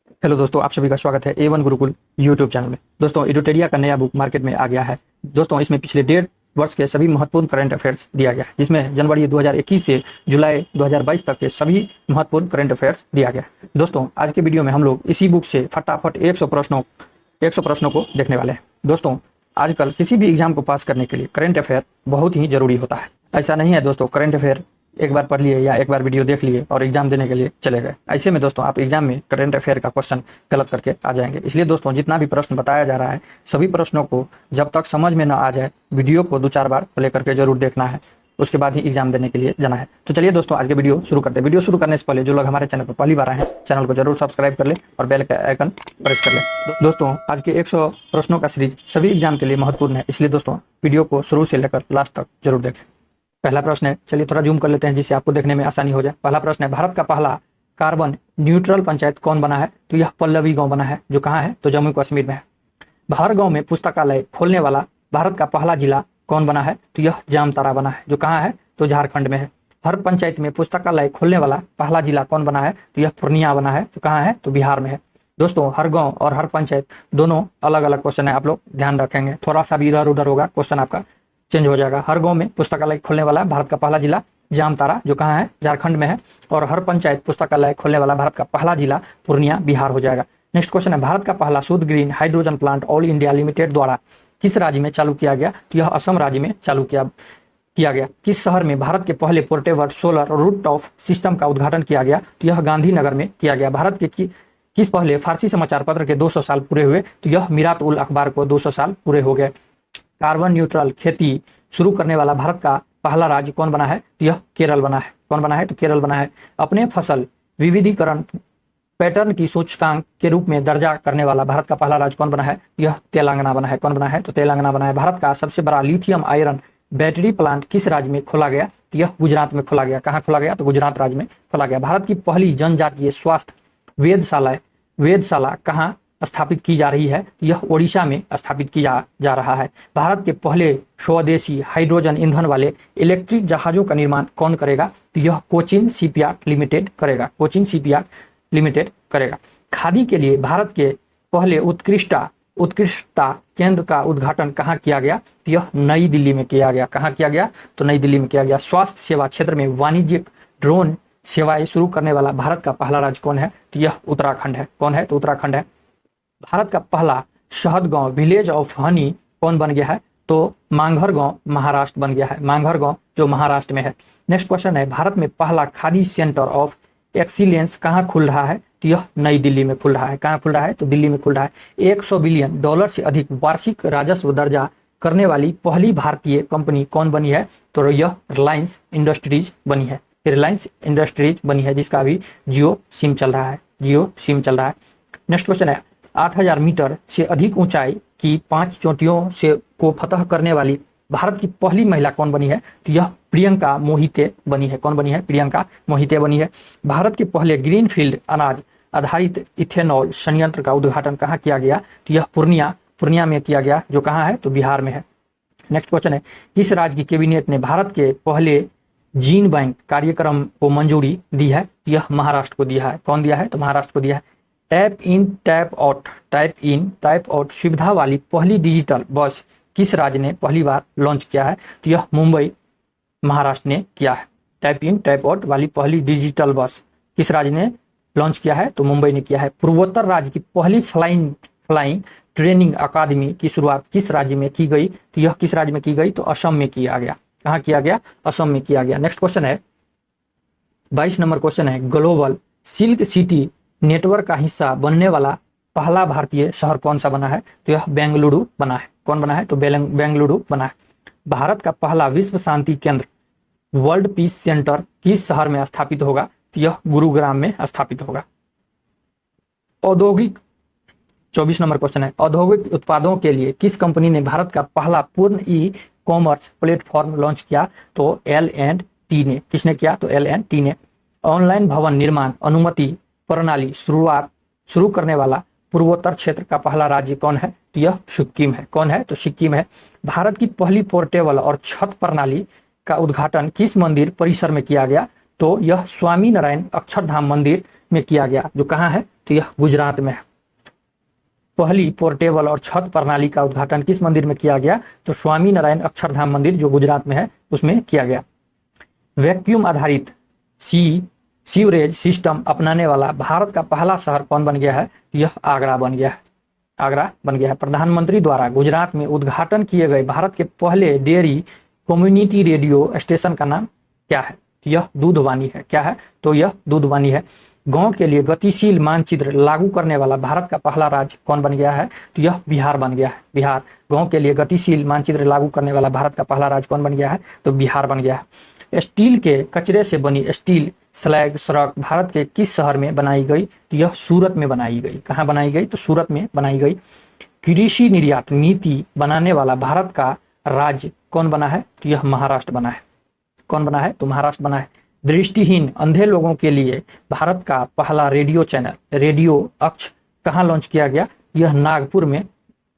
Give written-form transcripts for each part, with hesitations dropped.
Hello दोस्तों, आप सभी का स्वागत है A1 गुरुकुल यूट्यूब चैनल में। दोस्तों, एडुटेरिया का नया बुक मार्केट में आ गया है। दोस्तों, इसमें पिछले 1.5 वर्ष के सभी महत्वपूर्ण करंट अफेयर्स दिया गया है, जिसमें जनवरी 2021 से जुलाई 2022 तक के सभी महत्वपूर्ण करंट अफेयर्स दिया गया है। दोस्तों, आज के वीडियो में हम लोग इसी बुक से फटाफट 100 प्रश्नों को देखने वाले हैं। दोस्तों, आजकल किसी भी एग्जाम को पास करने के लिए करंट अफेयर बहुत ही जरूरी होता है। ऐसा नहीं है दोस्तों, करंट अफेयर एक बार पढ़ लिए या एक बार वीडियो देख लिए और एग्जाम देने के लिए चले गए। ऐसे में दोस्तों आप एग्जाम में करंट अफेयर का क्वेश्चन गलत करके आ जाएंगे। इसलिए दोस्तों, जितना भी प्रश्न बताया जा रहा है सभी प्रश्नों को जब तक समझ में ना आ जाए वीडियो को 2-4 बार प्ले करके जरूर देखना है, उसके बाद ही एग्जाम देने के लिए जाना है। तो चलिए दोस्तों, आज के वीडियो शुरू करते हैं। वीडियो शुरू करने से पहले जो लोग हमारे चैनल पर पहली बार आए हैं, चैनल को जरूर सब्सक्राइब कर ले और बेल का आइकन प्रेस कर ले। दोस्तों, आज के 100 प्रश्नों का सीरीज सभी एग्जाम के लिए महत्वपूर्ण है, इसलिए दोस्तों वीडियो को शुरू से लेकर लास्ट तक जरूर देखें। पहला प्रश्न है, चलिए थोड़ा जूम कर लेते हैं जिससे आपको देखने में आसानी हो जाए। पहला प्रश्न है, भारत का पहला कार्बन न्यूट्रल पंचायत कौन बना है? तो यह पल्लवी गांव बना है, जो कहाँ है? तो जम्मू कश्मीर में है। हर गांव में पुस्तकालय खोलने वाला भारत का पहला जिला कौन बना है? तो यह जामताड़ा बना है, जो कहाँ है? तो झारखंड में है। हर पंचायत में पुस्तकालय खोलने वाला पहला जिला कौन बना है? तो यह पूर्णिया बना है, जो कहाँ है? तो बिहार में है। दोस्तों, हर गांव और हर पंचायत दोनों अलग अलग क्वेश्चन है, आप लोग ध्यान रखेंगे। थोड़ा सा भी इधर उधर होगा क्वेश्चन आपका चेंज हो जाएगा। हर गांव में पुस्तकालय खोलने वाला भारत का पहला जिला जामताड़ा, जो कहाँ है? झारखंड में है। और हर पंचायत पुस्तकालय खोलने वाला भारत का पहला जिला पूर्णिया बिहार हो जाएगा। नेक्स्ट क्वेश्चन है, भारत का पहला शुद्ध green hydrogen plant all India limited द्वारा किस राज्य में चालू किया गया? तो यह असम राज्य में चालू किया गया। किस शहर में भारत के पहले portable solar rooftop system का उद्घाटन किया गया? तो यह गांधीनगर में किया गया। भारत के किस पहले फारसी समाचार पत्र के 200 साल पूरे हुए? तो यह मिरात उल अखबार को 200 साल पूरे हो गए। कार्बन न्यूट्रल खेती शुरू करने वाला भारत का पहला राज्य कौन बना है? तो यह केरल बना है। कौन बना है? तो केरल बना है। अपने फसल विविधीकरण पैटर्न की सूचकांक के रूप में दर्जा करने वाला भारत का पहला राज्य कौन बना है? यह तेलंगाना बना है। कौन बना है? तो तेलंगाना बना है। भारत का सबसे बड़ा लिथियम आयरन बैटरी प्लांट किस राज्य में खोला गया? तो यह गुजरात में खोला गया। कहाँ खोला गया? तो गुजरात राज्य में खोला गया। भारत की पहली जनजातीय स्वास्थ्य वेधशाला कहाँ स्थापित की जा रही है? यह ओडिशा में स्थापित किया जा रहा है। भारत के पहले स्वदेशी हाइड्रोजन ईंधन वाले इलेक्ट्रिक जहाजों का निर्माण कौन करेगा? तो यह कोचिन शिपयार्ड लिमिटेड करेगा। कोचिन शिपयार्ड लिमिटेड करेगा। खादी के लिए भारत के पहले उत्कृष्टता केंद्र का उद्घाटन कहाँ किया गया? तो यह नई दिल्ली में किया गया। कहाँ किया गया? तो नई दिल्ली में किया गया। स्वास्थ्य सेवा क्षेत्र में वाणिज्यिक ड्रोन सेवाएं शुरू करने वाला भारत का पहला राज्य कौन है? तो यह उत्तराखंड है। कौन है? तो उत्तराखंड है। भारत का पहला शहद गांव विलेज ऑफ हनी कौन बन गया है? तो मांगहर गांव महाराष्ट्र बन गया है। मांगहर गांव जो महाराष्ट्र में है। नेक्स्ट क्वेश्चन है, भारत में पहला खादी सेंटर ऑफ एक्सीलेंस कहाँ खुल रहा है? तो यह नई दिल्ली में खुल रहा है। कहाँ खुल रहा है? तो दिल्ली में खुल रहा है। $100 बिलियन से अधिक वार्षिक राजस्व दर्जा करने वाली पहली भारतीय कंपनी कौन बनी है? तो यह रिलायंस इंडस्ट्रीज बनी है। रिलायंस इंडस्ट्रीज बनी है, जिसका अभी जियो सिम चल रहा है। नेक्स्ट क्वेश्चन है, 8000 मीटर से अधिक ऊंचाई की 5 चोटियों से को फतह करने वाली भारत की पहली महिला कौन बनी है? तो यह प्रियंका मोहिते बनी है। कौन बनी है? प्रियंका मोहिते बनी है। भारत के पहले ग्रीनफील्ड अनाज आधारित इथेनॉल संयंत्र का उद्घाटन कहाँ किया गया? तो यह पूर्णिया में किया गया, जो कहाँ है? तो बिहार में है। नेक्स्ट क्वेश्चन है, किस राज्य की कैबिनेट ने भारत के पहले जीन बैंक कार्यक्रम को मंजूरी दी है? यह महाराष्ट्र को दिया है। कौन दिया है? तो महाराष्ट्र को दिया है। टैप इन टैप आउट सुविधा वाली पहली डिजिटल बस किस राज्य ने पहली बार लॉन्च किया है? तो यह मुंबई महाराष्ट्र ने किया है। टैप इन टैप आउट वाली पहली डिजिटल बस किस राज्य ने लॉन्च किया है? तो मुंबई ने किया है। पूर्वोत्तर राज्य की पहली फ्लाइंग ट्रेनिंग अकादमी की शुरुआत किस राज्य में की गई? तो यह किस राज्य में की गई? तो असम में किया गया। कहाँ किया गया? असम में किया गया। नेक्स्ट क्वेश्चन है, 22 नंबर क्वेश्चन है, ग्लोबल सिल्क सिटी नेटवर्क का हिस्सा बनने वाला पहला भारतीय शहर कौन सा बना है? तो यह बेंगलुरु बना है। कौन बना है? तो बेंगलुरु बना है। भारत का पहला विश्व शांति केंद्र वर्ल्ड पीस सेंटर किस शहर में स्थापित होगा? तो यह गुरुग्राम में स्थापित होगा। 24 नंबर क्वेश्चन है, औद्योगिक उत्पादों के लिए किस कंपनी ने भारत का पहला पूर्ण ई कॉमर्स प्लेटफॉर्म लॉन्च किया? तो L&T ने। किसने किया? तो L&T ने। ऑनलाइन भवन निर्माण अनुमति प्रणाली शुरू करने वाला पूर्वोत्तर क्षेत्र का पहला राज्य कौन है? तो यह सिक्किम है। कौन है? तो सिक्किम है। भारत की पहली पोर्टेबल और छत प्रणाली का उद्घाटन किस मंदिर परिसर में किया गया? तो यह स्वामी नारायण अक्षरधाम मंदिर में किया गया, जो कहाँ है? तो यह गुजरात में है। पहली पोर्टेबल और छत प्रणाली का उद्घाटन किस मंदिर में किया गया? तो स्वामी नारायण अक्षरधाम मंदिर जो गुजरात में है उसमें किया गया। वैक्यूम आधारित सीवरेज सिस्टम अपनाने वाला भारत का पहला शहर कौन बन गया है? यह आगरा बन गया है। आगरा बन गया है। प्रधानमंत्री द्वारा गुजरात में उद्घाटन किए गए भारत के पहले डेयरी कम्युनिटी रेडियो स्टेशन का नाम क्या है? यह दूधवानी है। क्या है? तो यह दूधवानी है। गांव के लिए गतिशील मानचित्र लागू करने वाला भारत का पहला राज्य कौन बन गया है? तो यह बिहार बन गया है। बिहार। गांव के लिए गतिशील मानचित्र लागू करने वाला भारत का पहला राज्य कौन बन गया है? तो बिहार बन गया है। स्टील के कचरे से बनी स्टील स्लैग सड़क भारत के किस शहर में बनाई गई? तो यह सूरत में बनाई गई। कहाँ बनाई गई? तो सूरत में बनाई गई। कृषि निर्यात नीति बनाने वाला भारत का राज्य कौन बना है? तो यह महाराष्ट्र बना है। कौन बना है? तो महाराष्ट्र बना है। दृष्टिहीन अंधे लोगों के लिए भारत का पहला रेडियो चैनल रेडियो अक्ष कहाँ लॉन्च किया गया? यह नागपुर में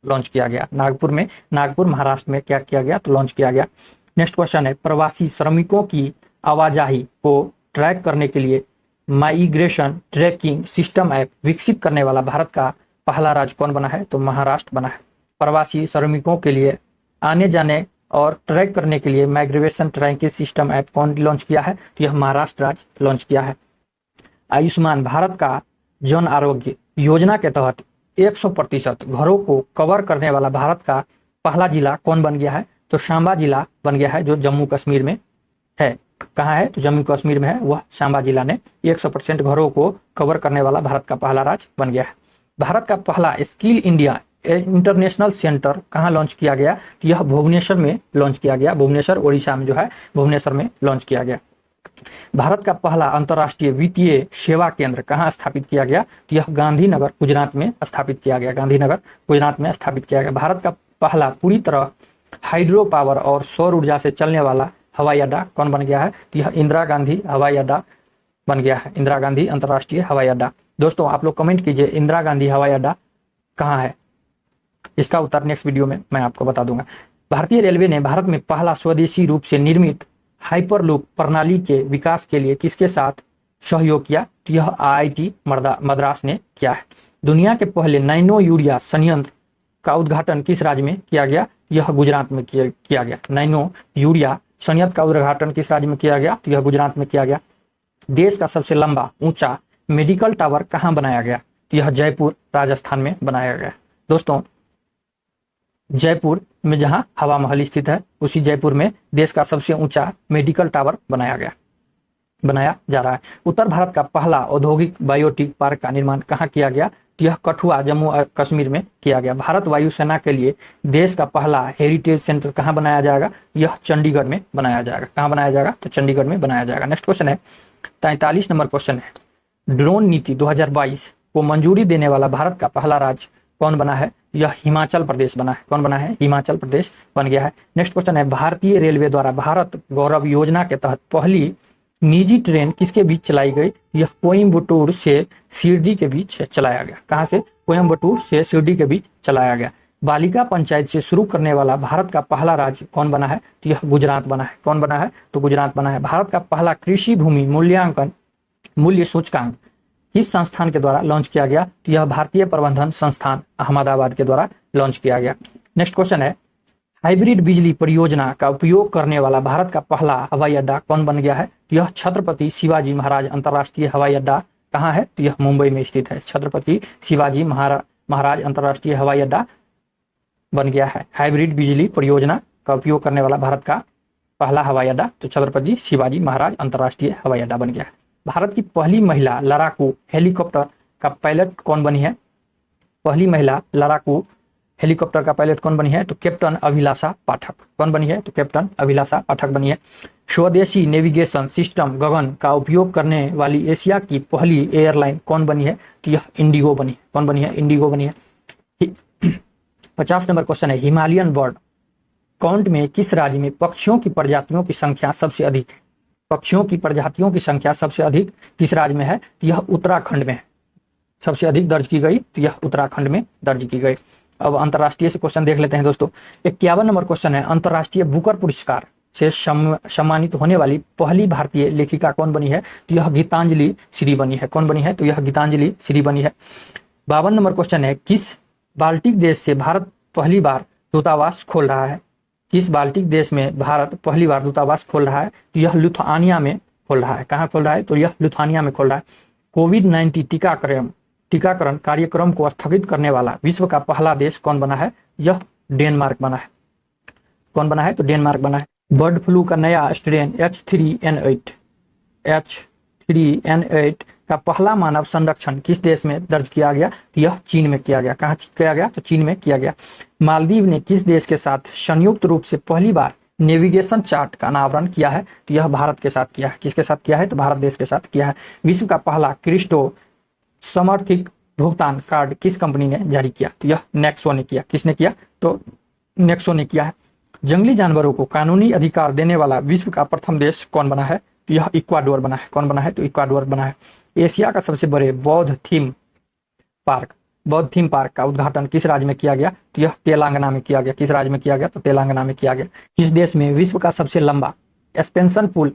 लॉन्च किया गया। नागपुर महाराष्ट्र में क्या किया गया? तो लॉन्च किया गया। नेक्स्ट क्वेश्चन है, प्रवासी श्रमिकों की आवाजाही को ट्रैक करने के लिए माइग्रेशन ट्रैकिंग सिस्टम ऐप विकसित करने वाला भारत का पहला राज्य कौन बना है? तो महाराष्ट्र बना है। प्रवासी श्रमिकों के लिए आने जाने और ट्रैक करने के लिए माइग्रेशन ट्रैकिंग सिस्टम ऐप कौन लॉन्च किया है? तो यह महाराष्ट्र राज्य लॉन्च किया है। आयुष्मान भारत का जन आरोग्य योजना के तहत 100% घरों को कवर करने वाला भारत का पहला जिला कौन बन गया है? तो सांबा जिला बन गया है, जो जम्मू कश्मीर में है। कहाँ है? तो जम्मू कश्मीर में है। वह सांबा जिला ने 100% घरों को कवर करने वाला भारत का पहला राज्य बन गया है। भारत का पहला स्किल इंडिया इंटरनेशनल सेंटर कहाँ लॉन्च किया गया? यह भुवनेश्वर में लॉन्च किया गया। भुवनेश्वर उड़ीसा में जो है, भुवनेश्वर में लॉन्च किया गया। भारत का पहला अंतर्राष्ट्रीय वित्तीय सेवा केंद्र कहाँ स्थापित किया गया? यह गांधीनगर गुजरात में स्थापित किया गया। गांधीनगर गुजरात में स्थापित किया गया। भारत का पहला पूरी तरह हाइड्रो पावर और सौर ऊर्जा से चलने वाला हवाई अड्डा कौन बन गया है? यह इंदिरा गांधी हवाई अड्डा बन गया है। इंदिरा गांधी अंतर्राष्ट्रीय हवाई अड्डा। दोस्तों आप लोग कमेंट कीजिए, इंदिरा गांधी हवाई अड्डा कहाँ है? इसका उत्तर नेक्स्ट वीडियो में मैं आपको बता दूंगा। भारतीय रेलवे ने भारत में पहला स्वदेशी रूप से निर्मित हाइपरलूप प्रणाली के विकास के लिए किसके साथ सहयोग किया? तो यह IIT मद्रास ने किया है। दुनिया के पहले नैनो यूरिया संयंत्र का उद्घाटन किस राज्य में किया गया? यह गुजरात में किया गया। नैनो यूरिया संयंत्र का उद्घाटन किस राज्य में किया गया? तो यह गुजरात में किया गया। देश का सबसे लंबा ऊंचा मेडिकल टावर कहाँ बनाया गया? तो यह जयपुर राजस्थान में बनाया गया। दोस्तों जयपुर में जहां हवा महल स्थित है, उसी जयपुर में देश का सबसे ऊंचा मेडिकल टावर बनाया जा रहा है। उत्तर भारत का पहला औद्योगिक बायोटेक पार्क का निर्माण कहाँ किया गया? तो यह कठुआ जम्मू कश्मीर में किया गया। भारत वायुसेना के लिए देश का पहला हेरिटेज सेंटर कहाँ बनाया जाएगा? यह चंडीगढ़ में बनाया जाएगा। कहाँ बनाया जाएगा? तो चंडीगढ़ में बनाया जाएगा। नेक्स्ट क्वेश्चन है 43 नंबर क्वेश्चन है, ड्रोन नीति 2022 को मंजूरी देने वाला भारत का पहला राज्य कौन बना है? यह हिमाचल प्रदेश बना है। कौन बना है? हिमाचल प्रदेश बन गया है। नेक्स्ट क्वेश्चन है, भारतीय रेलवे द्वारा भारत गौरव योजना के तहत पहली निजी ट्रेन किसके बीच चलाई गई? यह कोयम्बटूर से शिरडी के बीच चलाया गया। कहां से? कोयम्बटूर से शिरडी के बीच चलाया गया। बालिका पंचायत से शुरू करने वाला भारत का पहला राज्य कौन बना है? तो यह गुजरात बना है। कौन बना है? तो गुजरात बना है। भारत का पहला कृषि भूमि मूल्य सूचकांक किस संस्थान के द्वारा लॉन्च किया गया? तो यह भारतीय प्रबंधन संस्थान अहमदाबाद के द्वारा लॉन्च किया गया। नेक्स्ट क्वेश्चन है, हाइब्रिड बिजली परियोजना का उपयोग करने वाला भारत का पहला हवाई अड्डा कौन बन गया है? यह छत्रपति शिवाजी महाराज अंतर्राष्ट्रीय हवाई अड्डा कहाँ है? तो यह मुंबई में स्थित है। छत्रपति शिवाजी महाराज अंतर्राष्ट्रीय हवाई अड्डा बन गया है। हाइब्रिड बिजली परियोजना का उपयोग करने वाला भारत का पहला हवाई अड्डा तो छत्रपति शिवाजी महाराज अंतर्राष्ट्रीय हवाई अड्डा बन गया है। भारत की पहली महिला लड़ाकू हेलीकॉप्टर का पायलट कौन बनी है? पहली महिला लड़ाकू हेलीकॉप्टर का पायलट कौन बनी है? तो कैप्टन अभिलाषा पाठक। कौन बनी है? तो कैप्टन अभिलाषा पाठक बनी है। स्वदेशी नेविगेशन सिस्टम गगन का उपयोग करने वाली एशिया की पहली एयरलाइन कौन बनी है? तो यह इंडिगो बनी है। कौन बनी है? इंडिगो बनी है। 50 नंबर क्वेश्चन है, हिमालयन बर्ड काउंट में किस राज्य में पक्षियों की प्रजातियों की संख्या सबसे अधिक है? पक्षियों की प्रजातियों की संख्या सबसे अधिक किस राज्य में है? यह उत्तराखंड में है। सबसे अधिक दर्ज की गई तो यह उत्तराखंड में दर्ज की गई। अब अंतर्राष्ट्रीय से क्वेश्चन देख लेते हैं दोस्तों। 51 नंबर क्वेश्चन है, अंतर्राष्ट्रीय बुकर पुरस्कार से सम्मानित होने वाली पहली भारतीय लेखिका कौन बनी है? तो यह गीतांजलि श्री बनी है। कौन बनी है? तो यह गीतांजलि श्री बनी है। 52 नंबर क्वेश्चन है, किस बाल्टिक देश से भारत पहली बार दूतावास खोल रहा है? किस बाल्टिक देश में भारत पहली बार दूतावास खोल रहा है? तो यह लिथुआनिया में खोल रहा है। कहाँ खोल रहा है? तो यह लिथुआनिया में खोल रहा है। कोविड-19 टीकाकरण कार्यक्रम को स्थगित करने वाला विश्व का पहला देश कौन बना है? यह डेनमार्क बना है। कौन बना है? तो डेनमार्क बना है। बर्ड फ्लू का नया स्ट्रेन H3N8 का पहला मानव संरक्षण किस देश में दर्ज किया गया? तो यह चीन में किया गया। कहाँ किया गया? तो चीन में किया गया। मालदीव ने किस देश के साथ संयुक्त रूप से पहली बार नेविगेशन चार्ट का अनावरण किया है? तो यह भारत के साथ किया है। किसके साथ किया है? तो भारत देश के साथ किया है। विश्व का पहला क्रिप्टो समर्थित भुगतान कार्ड किस कंपनी ने जारी किया? तो यह नेक्सो ने किया। किसने किया? तो नेक्सो ने किया है। जंगली जानवरों को कानूनी अधिकार देने वाला विश्व का प्रथम देश कौन बना है? तो यह इक्वाडोर बना है। कौन बना है? तो इक्वाडोर बना है। एशिया का सबसे बड़े बौद्ध थीम पार्क का उद्घाटन किस राज्य में किया गया? तो यह तेलंगाना में किया गया। किस राज्य में किया गया? तो तेलंगाना में किया गया। किस देश में विश्व का सबसे लंबा एक्सपेंशन पुल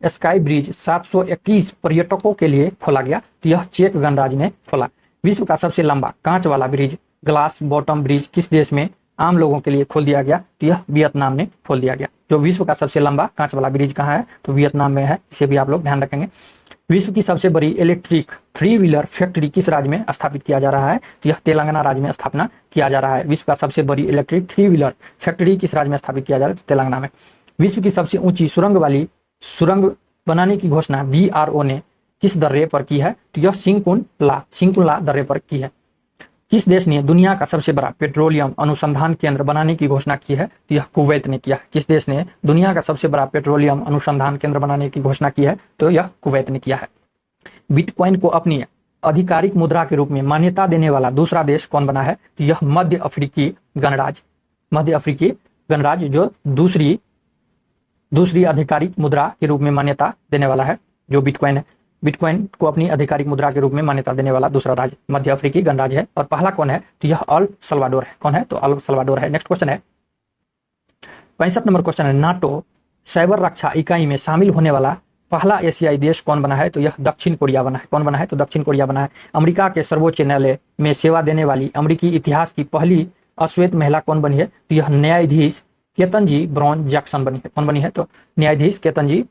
स्काई ब्रिज 721 पर्यटकों के लिए खोला गया? तो यह चेक गणराज्य ने खोला। विश्व का सबसे लंबा कांच वाला ब्रिज ग्लास बॉटम ब्रिज किस देश में आम लोगों के लिए खोल दिया गया? तो यह वियतनाम ने खोल दिया गया। जो विश्व का सबसे लंबा कांच वाला ब्रिज कहाँ है? तो वियतनाम में है। इसे भी आप लोग ध्यान रखेंगे। विश्व की सबसे बड़ी इलेक्ट्रिक 3 व्हीलर फैक्ट्री किस राज्य में स्थापित किया जा रहा है? तो यह तेलंगाना राज्य में स्थापना किया जा रहा है। विश्व का सबसे बड़ी इलेक्ट्रिक 3 व्हीलर फैक्ट्री किस राज्य में स्थापित किया जा रहा है? तो तेलंगाना में। विश्व की सबसे ऊंची सुरंग बनाने की घोषणा BRO ने किस दर्रे पर की है? तो यह सिंकुला दर्रे पर की है। किस देश ने दुनिया का सबसे बड़ा पेट्रोलियम अनुसंधान केंद्र बनाने की घोषणा की है? तो यह कुवैत ने किया है। किस देश ने दुनिया का सबसे बड़ा पेट्रोलियम अनुसंधान केंद्र बनाने की घोषणा की है? तो यह कुवैत ने किया है। बिटकॉइन को अपनी आधिकारिक मुद्रा के रूप में मान्यता देने वाला दूसरा देश कौन बना है? तो यह मध्य अफ्रीकी गणराज्य जो दूसरी आधिकारिक मुद्रा के रूप में मान्यता देने वाला है जो बिटकॉइन है। बिटकॉइन को अपनी आधिकारिक मुद्रा के रूप में मान्यता देने वाला दूसरा राज्य मध्य अफ्रीकी गणराज्य है। और पहला कौन है? तो यह अल सल्वाडोर है। कौन है? तो अल सल्वाडोर है। नेक्स्ट क्वेश्चन है 65 नंबर क्वेश्चन है, नाटो साइबर रक्षा इकाई में शामिल होने वाला पहला एशियाई देश कौन बना है? तो यह दक्षिण कोरिया बना है। कौन बना है? तो दक्षिण कोरिया बना है। अमेरिका के सर्वोच्च न्यायालय में सेवा देने वाली अमेरिकी इतिहास की पहली अश्वेत महिला कौन बनी है? तो यह न्यायाधीश केतनजी ब्राउन जैक्सन बनी है। कौन बनी है? तो न्यायाधीश केतनजी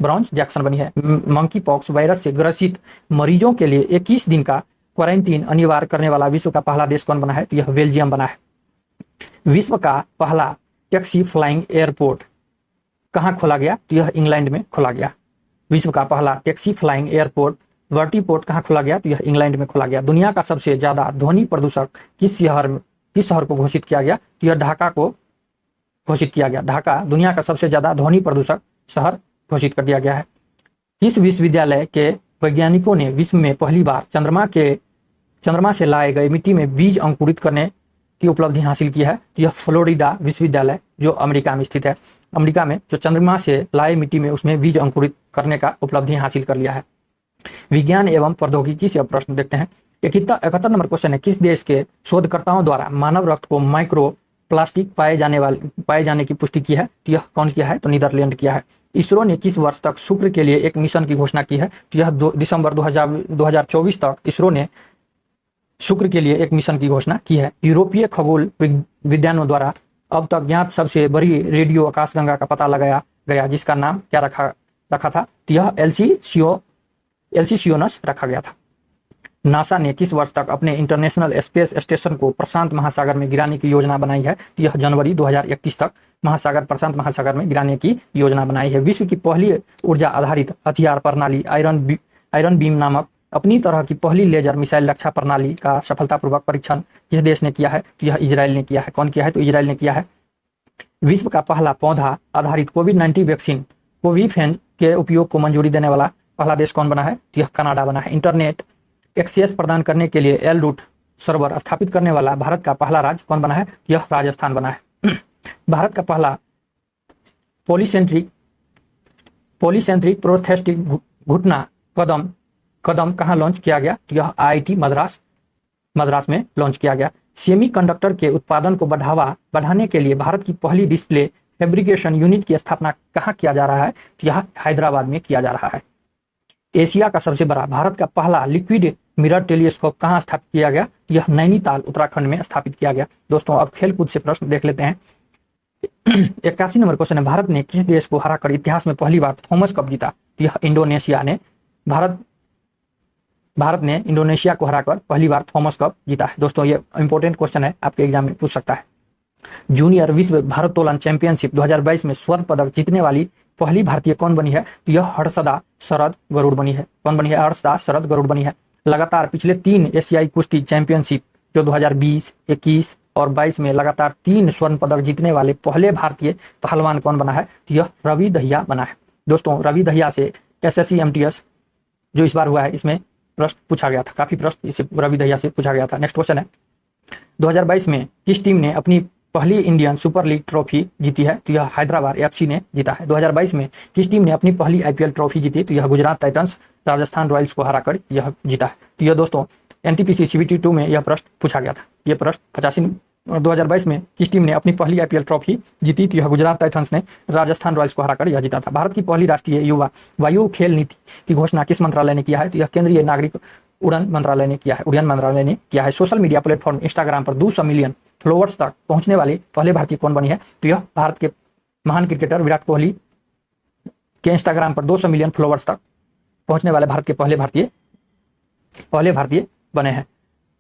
ब्राउन जैक्सन बनी है। मंकी पॉक्स वायरस से ग्रसित मरीजों के लिए 21 दिन का क्वारंटीन अनिवार्य करने वाला विश्व का पहला देश कौन बना है? तो यह बेल्जियम बना है। विश्व का पहला टैक्सी फ्लाइंग एयरपोर्ट कहाँ खोला गया? तो यह इंग्लैंड में खोला गया। विश्व का पहला टैक्सी फ्लाइंग एयरपोर्ट वर्टीपोर्ट कहाँ खोला गया? तो यह इंग्लैंड में खोला गया। दुनिया का सबसे ज्यादा ध्वनि प्रदूषक किस शहर को घोषित किया गया? तो यह ढाका को घोषित किया गया। ढाका दुनिया का सबसे ज्यादा ध्वनि प्रदूषक शहर घोषित कर दिया गया है। किस विश्वविद्यालय के वैज्ञानिकों ने विश्व में पहली बार चंद्रमा से लाए गए मिट्टी में बीज अंकुरित करने की उपलब्धि हासिल की है? तो यह फ्लोरिडा विश्वविद्यालय जो अमेरिका में स्थित है। अमेरिका में जो चंद्रमा से लाए मिट्टी में उसमें बीज अंकुरित करने का उपलब्धि हासिल कर लिया है। विज्ञान एवं प्रौद्योगिकी से प्रश्न देखते हैं। 71 नंबर क्वेश्चन है, किस देश के शोधकर्ताओं द्वारा मानव रक्त को माइक्रो प्लास्टिक पाए जाने की पुष्टि की है? तो यह कौन किया है? तो नीदरलैंड किया है। इसरो ने किस वर्ष तक शुक्र के लिए एक मिशन की घोषणा की है? तो यह दिसंबर 2024 तक इसरो ने शुक्र के लिए एक मिशन की घोषणा की है। यूरोपीय खगोल विद्वानों द्वारा अब तक ज्ञात सबसे बड़ी रेडियो आकाशगंगा का पता लगाया गया जिसका नाम क्या रखा था? तो यह एल्सिसियोनस रखा गया था। नासा ने किस वर्ष तक अपने इंटरनेशनल स्पेस स्टेशन को प्रशांत महासागर में गिराने की योजना बनाई है? तो यह जनवरी 2031 तक प्रशांत महासागर में गिराने की योजना बनाई है। विश्व की पहली ऊर्जा आधारित हथियार प्रणाली आयरन बीम नामक अपनी तरह की पहली लेजर मिसाइल रक्षा प्रणाली का सफलतापूर्वक परीक्षण किस देश ने किया है? तो यह इजराइल ने किया है। कौन किया है? तो इजराइल ने किया है। विश्व का पहला पौधा आधारित कोविड-19 वैक्सीन कोविफेंज के उपयोग को मंजूरी देने वाला पहला देश कौन बना है? तो यह कनाडा बना है। इंटरनेट एक्सेस प्रदान करने के लिए एल रूट सर्वर स्थापित करने वाला भारत का पहला राज्य कौन बना है? यह राजस्थान बना है। भारत का पहला पॉलीसेंट्रिक प्रोस्थेटिक घुटना कदम कहाँ लॉन्च किया गया? तो यह IIT मद्रास में लॉन्च किया गया। सेमीकंडक्टर के उत्पादन को बढ़ाने के लिए भारत की पहली डिस्प्ले फैब्रिकेशन यूनिट की स्थापना कहाँ किया जा रहा है? तो यह हैदराबाद में किया जा रहा है। एशिया का सबसे बड़ा भारत का पहला लिक्विड मिरर टेलीस्कोप कहाँ स्थापित किया गया? यह नैनीताल उत्तराखंड में स्थापित किया गया। दोस्तों अब खेलकूद से प्रश्न देख लेते हैं। 81 नंबर क्वेश्चन है, भारत ने किस देश को हराकर इतिहास में पहली बार थॉमस कप जीता? तो यह इंडोनेशिया ने भारत ने इंडोनेशिया को हराकर पहली बार थॉमस कप जीता है। दोस्तों ये इंपॉर्टेंट क्वेश्चन है, आपके एग्जाम में पूछ सकता है। जूनियर विश्व भारोत्तोलन चैंपियनशिप 2022 में स्वर्ण पदक जीतने वाली पहली भारतीय कौन बनी है? तो यह हर्षदा शरद गरुड़ बनी है। कौन बनी है? हर्षदा शरद गरुड़ बनी है। लगातार पिछले 3 एशियाई कुश्ती चैंपियनशिप जो 2020, 21 और 22 में लगातार 3 स्वर्ण पदक जीतने वाले पहले भारतीय पहलवान कौन बना है? तो यह रवि दहिया बना है। दोस्तों रवि दहिया से SSC MTS जो इस बार हुआ है इसमें प्रश्न पूछा गया था, काफी प्रश्न इसे रवि दहिया से पूछा गया था। नेक्स्ट क्वेश्चन है, 2022 में किस टीम ने अपनी पहली इंडियन सुपर लीग ट्रॉफी जीती है? तो यह हैदराबाद FC ने जीता है। 2022 में किस टीम ने अपनी पहली IPL ट्रॉफी जीती? तो यह गुजरात टाइटंस राजस्थान रॉयल्स को हराकर यह जीता है। तो यह दोस्तों NTPC CBT 2 में यह प्रश्न पूछा गया था। यह प्रश्न 85 2022 में किस टीम ने अपनी पहली IPL ट्रॉफी जीती? तो यह गुजरात टाइटंस ने राजस्थान रॉयल्स को हराकर यह जीता था। भारत की पहली राष्ट्रीय युवा वायु खेल नीति की घोषणा किस मंत्रालय ने किया है? तो यह केंद्रीय नागरिक उड़ान मंत्रालय ने किया है। उड़ान मंत्रालय ने किया है। सोशल मीडिया प्लेटफॉर्म इंस्टाग्राम पर 200 मिलियन फॉलोअर्स तक पहुंचने वाले पहले भारतीय कौन बनी है? तो यह भारत के महान क्रिकेटर विराट कोहली के इंस्टाग्राम पर 200 मिलियन फॉलोअर्स तक पहुंचने वाले भारत के पहले भारतीय बने हैं।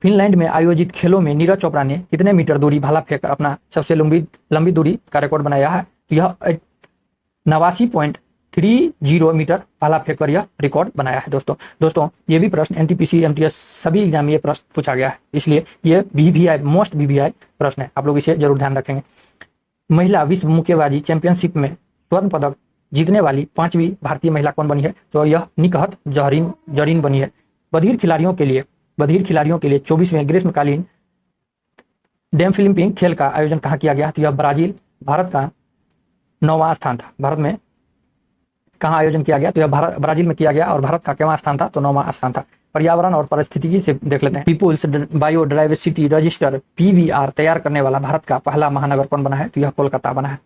फिनलैंड में आयोजित खेलों में नीरज चोपड़ा ने कितने मीटर दूरी भाला फेंक अपना सबसे लंबी दूरी का रिकॉर्ड बनाया है? तो यह 89.30 मीटर भाला फेंककर यह रिकॉर्ड बनाया है। दोस्तों ये भी प्रश्न NTPC MTS सभी एग्जाम में ये प्रश्न पूछा गया है, इसलिए ये VVI मोस्ट VVI प्रश्न है, आप लोग इसे जरूर ध्यान रखेंगे। महिला विश्व मुक्केबाजी चैंपियनशिप में स्वर्ण पदक जीतने वाली 5वीं भारतीय महिला कौन बनी है? तो यह निकहत जरीन बनी है। बधिर खिलाड़ियों के लिए 24वें ग्रीष्मकालीन डैम फिलिपिंग खेल का आयोजन कहाँ किया गया? तो यह ब्राजील भारत का 9वां स्थान था। भारत में कहाँ आयोजन किया गया? तो यह ब्राजील में किया गया और भारत का कितना स्थान था? तो 9वां स्थान था। पर्यावरण और पारिस्थितिकी से देख लेते हैं। पीपुल्स बायोडाइवर्सिटी रजिस्टर PBR तैयार करने वाला भारत का पहला महानगर कौन बना है? तो यह कोलकाता बना है।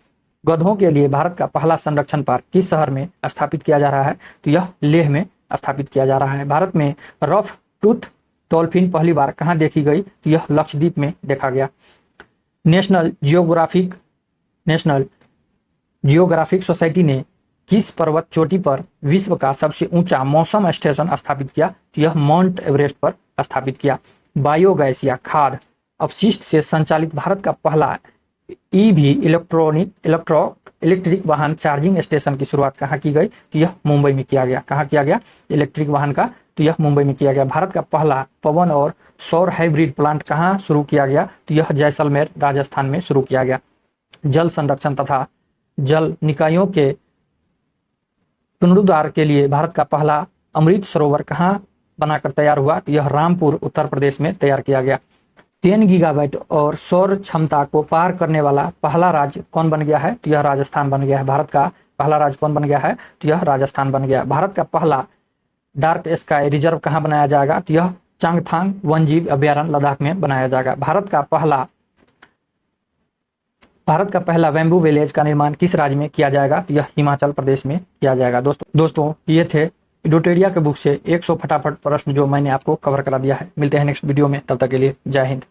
गधों के लिए भारत का पहला संरक्षण पार्क किस शहर में स्थापित किया जा रहा है? तो यह लेह में स्थापित किया जा रहा है। भारत में रफ टूथ डॉल्फिन पहली बार कहाँ देखी गई? तो यह लक्षद्वीप में देखा गया। नेशनल जियोग्राफिक सोसाइटी ने किस पर्वत चोटी पर विश्व का सबसे ऊंचा मौसम स्टेशन स्थापित किया? तो यह माउंट एवरेस्ट पर स्थापित किया। बायोगैस या खाद्य अपशिष्ट से संचालित भारत का पहला EV इलेक्ट्रिक वाहन चार्जिंग स्टेशन की शुरुआत कहाँ की गई? तो यह मुंबई में किया गया। कहाँ किया गया इलेक्ट्रिक वाहन का? तो यह मुंबई में किया गया। भारत का पहला पवन और सौर हाइब्रिड प्लांट कहाँ शुरू किया गया? तो यह जैसलमेर राजस्थान में शुरू किया गया। जल संरक्षण तथा जल निकायों के पुनरुद्धार के लिए भारत का पहला अमृत सरोवर कहाँ बनाकर तैयार हुआ? तो यह रामपुर उत्तर प्रदेश में तैयार किया गया। 10 गीगावाट और सौर क्षमता को पार करने वाला पहला राज्य कौन बन गया है? तो यह राजस्थान बन गया है। भारत का पहला राज्य कौन बन गया है? तो यह राजस्थान बन गया। भारत का पहला डार्क स्काई रिजर्व कहाँ बनाया जाएगा? तो यह चांगथांग वन्यजीव अभ्यारण्य लद्दाख में बनाया जाएगा। भारत का पहला बैम्बू विलेज का निर्माण किस राज्य में किया जाएगा? तो यह हिमाचल प्रदेश में किया जाएगा। दोस्तों ये थे इडोटेरिया के बुक से 100 फटाफट प्रश्न जो मैंने आपको कवर करा दिया है। मिलते हैं नेक्स्ट वीडियो में, तब तक के लिए जय हिंद।